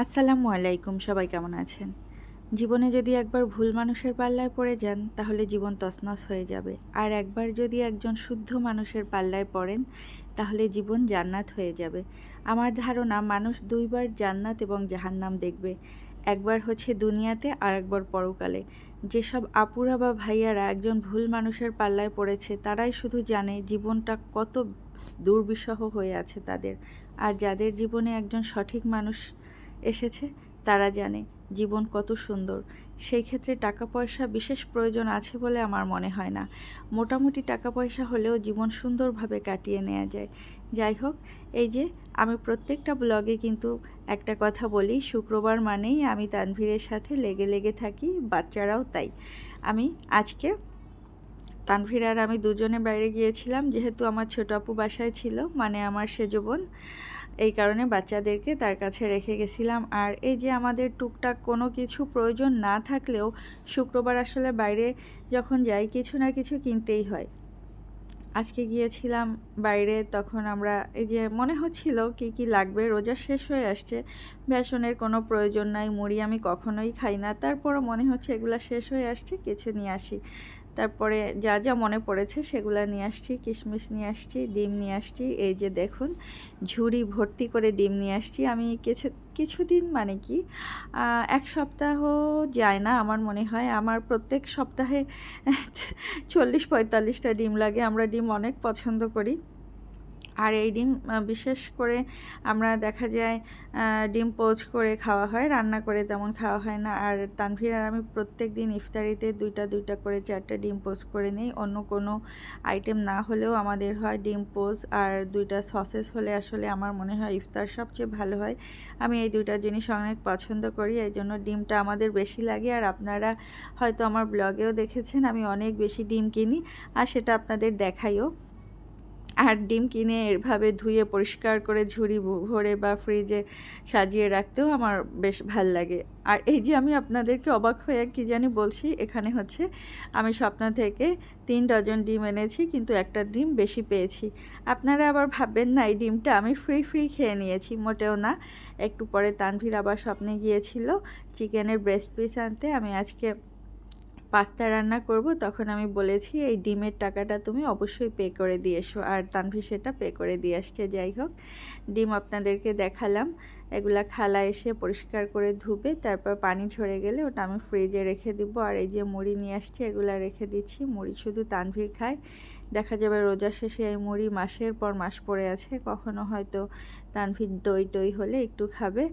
আসসালামু আলাইকুম। সবাই কেমন আছেন? জীবনে যদি একবার ভুল মানুষের পাল্লায় পড়ে যান তাহলে জীবন তছনছ হয়ে যাবে। আর একবার যদি একজন শুদ্ধ মানুষের পাল্লায় পড়েন তাহলে জীবন জান্নাত হয়ে যাবে। আমার ধারণা মানুষ দুইবার জান্নাত এবং জাহান্নাম দেখবে। একবার হচ্ছে দুনিয়াতে আর একবার পরকালে। যেসব আপুরা বা ভাইয়ারা একজন ভুল মানুষের পাল্লায় পড়েছে তারাই শুধু জানে জীবনটা কত দুর্বিষহ হয়ে আছে তাদের। আর যাদের জীবনে একজন সঠিক মানুষ এসেছে তারা জানে জীবন কত সুন্দর। সেই ক্ষেত্রে টাকা পয়সা বিশেষ প্রয়োজন আছে বলে আমার মনে হয় না। মোটামুটি টাকা পয়সা হলেও জীবন সুন্দরভাবে কাটিয়ে নেওয়া যায়। যাই হোক, এই যে আমি প্রত্যেকটা ব্লগে কিন্তু একটা কথা বলি, শুক্রবার মানেই আমি তানভীরের সাথে লেগে লেগে থাকি, বাচ্চারাও তাই। আমি আজকে তানভীর আর আমি দুজনে বাইরে গিয়েছিলাম, যেহেতু আমার ছোট আপু বাসায় ছিল, মানে আমার সেজো বোন। এই কারণে বাচ্চাদেরকে তার কাছে রেখে গেছিলাম। আর এই যে আমাদের টুকটাক কোনো কিছু প্রয়োজন না থাকলেও শুক্রবার আসলে বাইরে যখন যাই কিছু না কিছু কিনতেই হয়। আজকে গিয়েছিলাম বাইরে, তখন আমরা এই যে মনে হচ্ছিল কি কি লাগবে, রোজা শেষ হয়ে আসছে, বেসনের কোনো প্রয়োজন নাই, মুড়ি আমি কখনোই খাই না, তারপরও মনে হচ্ছে এগুলা শেষ হয়ে আসছে, কিছু নিয়ে আসি। তারপরে যা যা মনে পড়েছে সেগুলা নিয়ে আসছি, কিশমিশ নিয়ে আসছি, ডিম নিয়ে আসছি। এই যে দেখুন, ঝুড়ি ভর্তি করে ডিম নিয়ে আসছি। আমি কিছুদিন মানে কি এক সপ্তাহ যায় না আমার মনে হয়, আমার প্রত্যেক সপ্তাহে 40-45টা ডিম লাগে। আমরা ডিম অনেক পছন্দ করি। আর এই ডিম বিশেষ করে আমরা দেখা যায় ডিম পোচ করে খাওয়া হয়, রান্না করে তেমন খাওয়া হয় না। আর তানভীর আর আমি প্রত্যেক দিন ইফতারিতে দুইটা দুইটা করে 4টা ডিম পোচ করে নিই। অন্য কোনো আইটেম না হলেও আমাদের হয় ডিম পোচ আর 2টা সসেস হলে আসলে আমার মনে হয় ইফতার সবচেয়ে ভালো হয়। আমি এই দুইটা জিনিস অনেক পছন্দ করি, এই জন্য ডিমটা আমাদের বেশি লাগে। আর আপনারা হয়তো আমার ব্লগেও দেখেছেন আমি অনেক বেশি ডিম কিনি, আর সেটা আপনাদের দেখাইও। আর ডিম কিনে এভাবে ধুয়ে পরিষ্কার করে ঝুড়ি ভরে বা ফ্রিজে সাজিয়ে রাখতেও আমার বেশ ভাল লাগে। আর এই যে আমি আপনাদেরকে অবাক হয়ে কি জানি বলছি, এখানে হচ্ছে আমি স্বপ্ন থেকে 3 ডজন ডিম এনেছি, কিন্তু একটা ডিম বেশি পেয়েছি। আপনারা আবার ভাববেন না এই ডিমটা আমি ফ্রি খেয়ে নিয়েছি, মোটেও না। একটু পরে তানভীর আবার স্বপ্নে গিয়েছিল চিকেনের ব্রেস্ট পিস আনতে। আমি আজকে পাস্তা রান্না করব, তখন আমি বলেছি এই ডিমের টাকাটা তুমি অবশ্যই পে করে দিয়ে এসো, আর তানভীর সেটা পে করে দিয়ে আসছে। যাই হোক, ডিম আপনাদেরকে দেখালাম। এগুলা খালা এসে পরিষ্কার করে ধুবে, তারপর পানি ঝরে গেলে ওটা আমি ফ্রিজে রেখে দিব। আর এই যে মুড়ি নিয়ে আসছে, এগুলা রেখে দিচ্ছি। মুড়ি শুধু তানভীর খায়, দেখা যাবে রোজা শেষে এই মুড়ি মাসের পর মাস পড়ে আছে, কখনো হয়তো তানভীর দই টই হলে একটু খাবে।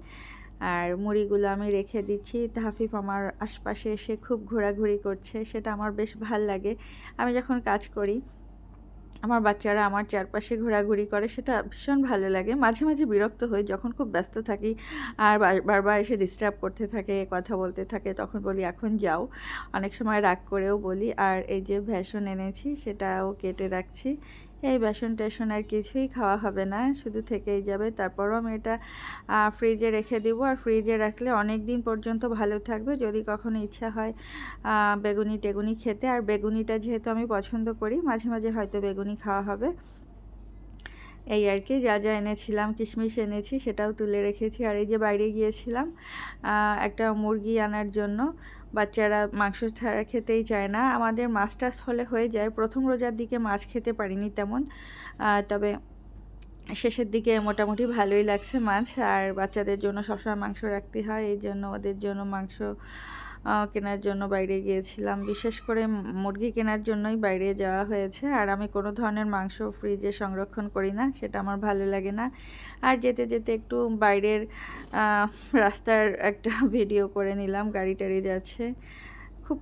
আর মুড়িগুলো আমি রেখে দিচ্ছি। তাহফিফ আমার আশপাশে এসে খুব ঘোরাঘুরি করছে, সেটা আমার বেশ ভাল লাগে। আমি যখন কাজ করি আমার বাচ্চারা আমার চারপাশে ঘোরাঘুরি করে, সেটা ভীষণ ভালো লাগে। মাঝে মাঝে বিরক্ত হই যখন খুব ব্যস্ত থাকি আর বারবার এসে ডিস্টার্ব করতে থাকে, কথা বলতে থাকে, তখন বলি এখন যাও। অনেক সময় রাগ করেও বলি। আর এই যে বেসন এনেছি সেটাও কেটে রাখছি। এই বেসন টেসন আর কিছুই খাওয়া হবে না, শুধু থেকেই যাবে। তারপরও আমি এটা ফ্রিজে রেখে দিব। আর ফ্রিজে রাখলে অনেক দিন পর্যন্ত ভালো থাকবে, যদি কখনো ইচ্ছা হয় বেগুনি টেগুনি খেতে। আর বেগুনিটা যেহেতু আমি পছন্দ করি, মাঝে মাঝে হয়তো বেগুনি খাওয়া হবে। এই আর কি, যা যা এনেছিলাম, কিশমিশ এনেছি সেটাও তুলে রেখেছি। আর এই যে বাইরে গিয়েছিলাম একটা মুরগি আনার জন্য। বাচ্চারা মাংস ছাড়া খেতেই চায় না। আমাদের মাছ টাছ হলে হয়ে যায়, প্রথম রোজার দিকে মাছ খেতে পারিনি তেমন, তবে শেষের দিকে মোটামুটি ভালোই লাগছে মাছ। আর বাচ্চাদের জন্য সবসময় মাংস রাখতে হয়, এই জন্য ওদের জন্য মাংস কেনার জন্য বাইরে গিয়েছিলাম। বিশেষ করে মুরগি কেনার জন্যই বাইরে যাওয়া হয়েছে। আর আমি কোনো ধরনের মাংস ফ্রিজে সংরক্ষণ করি না, সেটা আমার ভালো লাগে না। আর যেতে যেতে একটু বাইরের রাস্তার একটা ভিডিও করে নিলাম, গাড়ি টাড়ি যাচ্ছে। খুব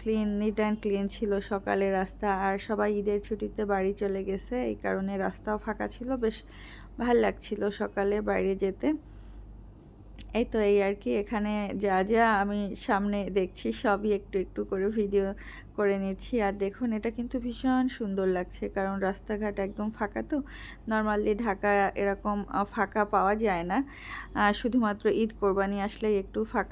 ক্লিন, নিট অ্যান্ড ক্লিন ছিল সকালে রাস্তা। আর সবাই ঈদের ছুটিতে বাড়ি চলে গেছে, এই কারণে রাস্তাও ফাঁকা ছিল, বেশ ভাল লাগছিল সকালে বাইরে যেতে। এই তো এই আর কি, এখানে যা যা আমি সামনে দেখছি সবই একটু একটু করে ভিডিও করে নিচ্ছি। আর দেখুন, এটা কিন্তু ভীষণ সুন্দর লাগছে, কারণ রাস্তাঘাট একদম ফাঁকা তো। নর্মালি ঢাকা এরকম ফাঁকা পাওয়া যায় না, শুধুমাত্র ঈদ কোরবানি আসলেই একটু ফাঁকা